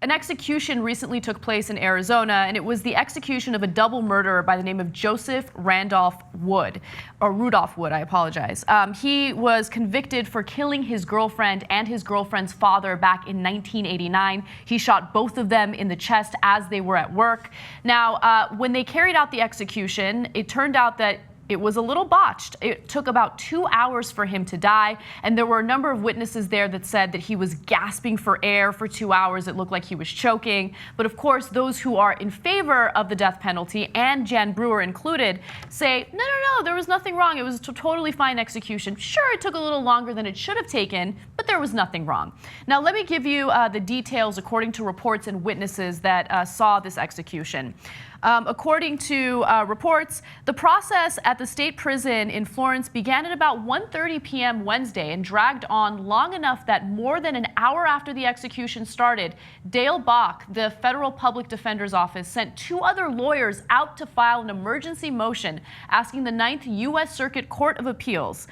An execution recently took place in Arizona, and it was the execution of a double murderer by the name of Joseph Rudolph Wood, I apologize. He was convicted for killing his girlfriend and his girlfriend's father back in 1989. He shot both of them in the chest as they were at work. Now, when they carried out the execution, it turned out that it was a little botched. It took about 2 hours for him to die, and there were a number of witnesses there that said that he was gasping for air for 2 hours. It looked like he was choking. But of course, those who are in favor of the death penalty, and Jan Brewer included, say, no, there was nothing wrong. It was a totally fine execution. Sure, it took a little longer than it should have taken, but there was nothing wrong. Now, let me give you the details according to reports and witnesses that saw this execution. According to reports, the process at the state prison in Florence began at about 1:30 p.m. Wednesday and dragged on long enough that more than an hour after the execution started, Dale Bach, the federal public defender's office, sent 2 other lawyers out to file an emergency motion asking the 9th U.S. Circuit Court of Appeals.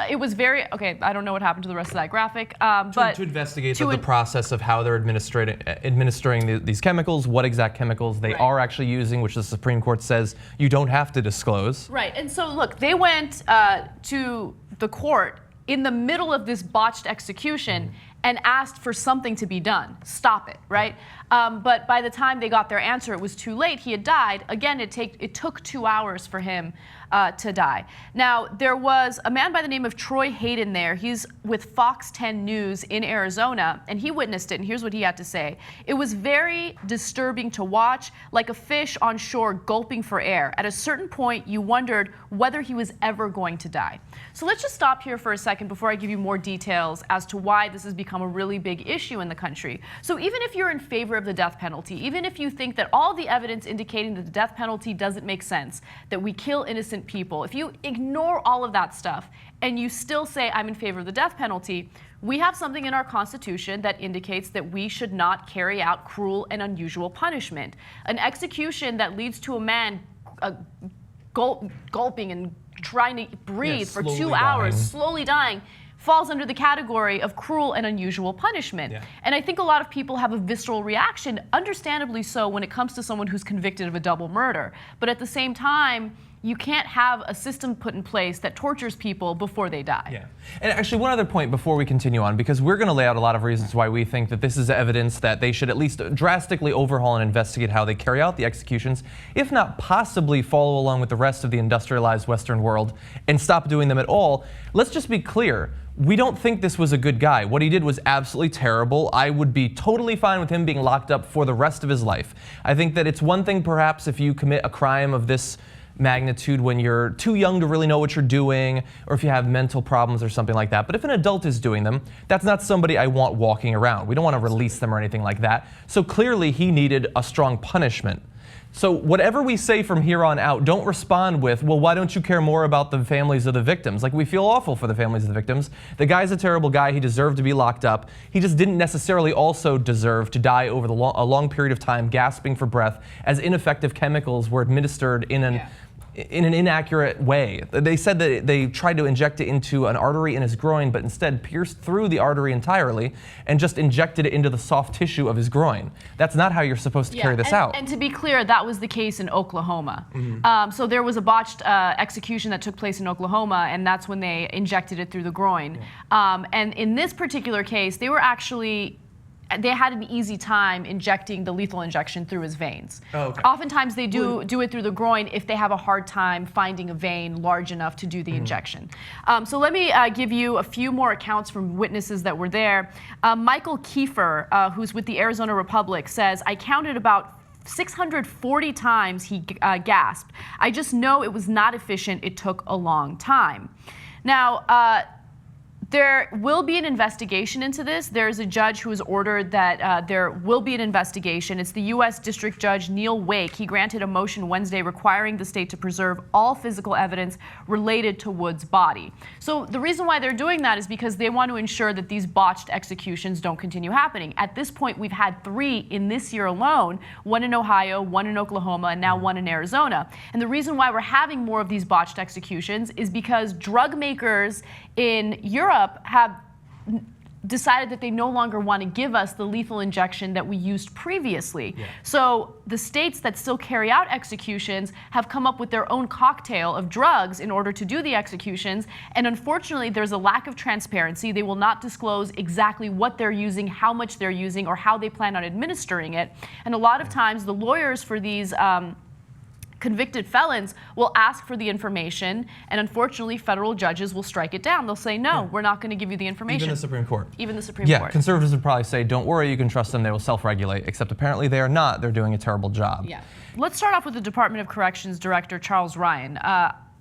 It was very, okay, I don't know what happened to the rest of that graphic. But to investigate the process of how they're administering these chemicals, what exact chemicals they are actually using, which the Supreme Court says you don't have to disclose. Right, and so look, they went to the court in the middle of this botched execution and asked for something to be done. Stop it, right? But by the time they got their answer, it was too late. He had died. Again, it took 2 hours for him to die. Now, there was a man by the name of Troy Hayden there. He's with Fox 10 News in Arizona, and he witnessed it, and here's what he had to say. It was very disturbing to watch, like a fish on shore gulping for air. At a certain point, you wondered whether he was ever going to die. So let's just stop here for a second before I give you more details as to why this has become a really big issue in the country. So even if you're in favor of the death penalty, even if you think that all the evidence indicating that the death penalty doesn't make sense, that we kill innocent people, if you ignore all of that stuff and you still say I'm in favor of the death penalty, we have something in our Constitution that indicates that we should not carry out cruel and unusual punishment. An execution that leads to a man gulping and trying to breathe for 2 hours, slowly dying, falls under the category of cruel and unusual punishment. And I think a lot of people have a visceral reaction, understandably so, when it comes to someone who's convicted of a double murder. But at the same time, you can't have a system put in place that tortures people before they die. Yeah. And actually, one other point before we continue on, because we're going to lay out a lot of reasons why we think that this is evidence that they should at least drastically overhaul and investigate how they carry out the executions, if not possibly follow along with the rest of the industrialized Western world and stop doing them at all. Let's just be clear. We don't think this was a good guy. What he did was absolutely terrible. I would be totally fine with him being locked up for the rest of his life. I think that it's one thing perhaps if you commit a crime of this magnitude when you're too young to really know what you're doing, or if you have mental problems or something like that. But if an adult is doing them, that's not somebody I want walking around. We don't want to release them or anything like that. So clearly he needed a strong punishment. So whatever we say from here on out, don't respond with, well, why don't you care more about the families of the victims? Like, we feel awful for the families of the victims. The guy's a terrible guy. He deserved to be locked up. He just didn't necessarily also deserve to die over a long period of time, gasping for breath, as ineffective chemicals were administered in an inaccurate way. They said that they tried to inject it into an artery in his groin, but instead pierced through the artery entirely and just injected it into the soft tissue of his groin. That's not how you're supposed to carry this out. And to be clear, that was the case in Oklahoma. So there was a botched execution that took place in Oklahoma, and that's when they injected it through the groin. And in this particular case, they had an easy time injecting the lethal injection through his veins. Oftentimes they do it through the groin if they have a hard time finding a vein large enough to do the injection. So let me give you a few more accounts from witnesses that were there. Michael Kiefer, who's with the Arizona Republic, says, I counted about 640 times he gasped. I just know it was not efficient. It took a long time. Now, there will be an investigation into this. There's a judge who has ordered that there will be an investigation. It's the U.S. District Judge Neil Wake. He granted a motion Wednesday requiring the state to preserve all physical evidence related to Wood's body. So the reason why they're doing that is because they want to ensure that these botched executions don't continue happening. At this point, we've had 3 in this year alone, 1 in Ohio, 1 in Oklahoma, and now 1 in Arizona. And the reason why we're having more of these botched executions is because drug makers in Europe have decided that they no longer want to give us the lethal injection that we used previously. Yeah. So the states that still carry out executions have come up with their own cocktail of drugs in order to do the executions. And unfortunately, there's a lack of transparency. They will not disclose exactly what they're using, how much they're using, or how they plan on administering it. And a lot of times, the lawyers for these convicted felons will ask for the information, and unfortunately, federal judges will strike it down. They'll say, no, we're not going to give you the information. Even the Supreme Court. Even the Supreme Yeah, Court. conservatives would probably say, don't worry, you can trust them, they will self-regulate, except apparently they are not. They're doing a terrible job. Yeah. Let's start off with the Department of Corrections Director, Charles Ryan.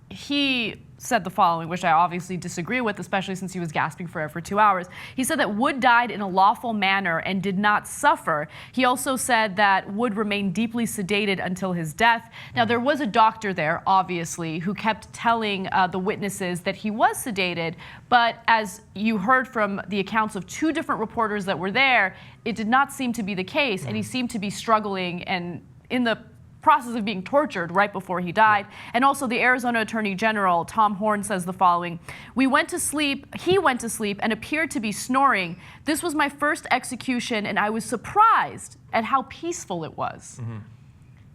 He said the following, which I obviously disagree with, especially since he was gasping for air for 2 hours. He said that Wood died in a lawful manner and did not suffer. He also said that Wood remained deeply sedated until his death. Now, there was a doctor there, obviously, who kept telling the witnesses that he was sedated, but as you heard from the accounts of 2 different reporters that were there, it did not seem to be the case, and he seemed to be struggling and in the process of being tortured right before he died. And also the Arizona Attorney General, Tom Horn, says the following: he went to sleep and appeared to be snoring. This was my first execution and I was surprised at how peaceful it was.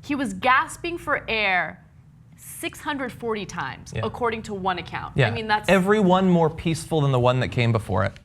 He was gasping for air 640 times, according to one account. Yeah. I mean, that's every one more peaceful than the one that came before it.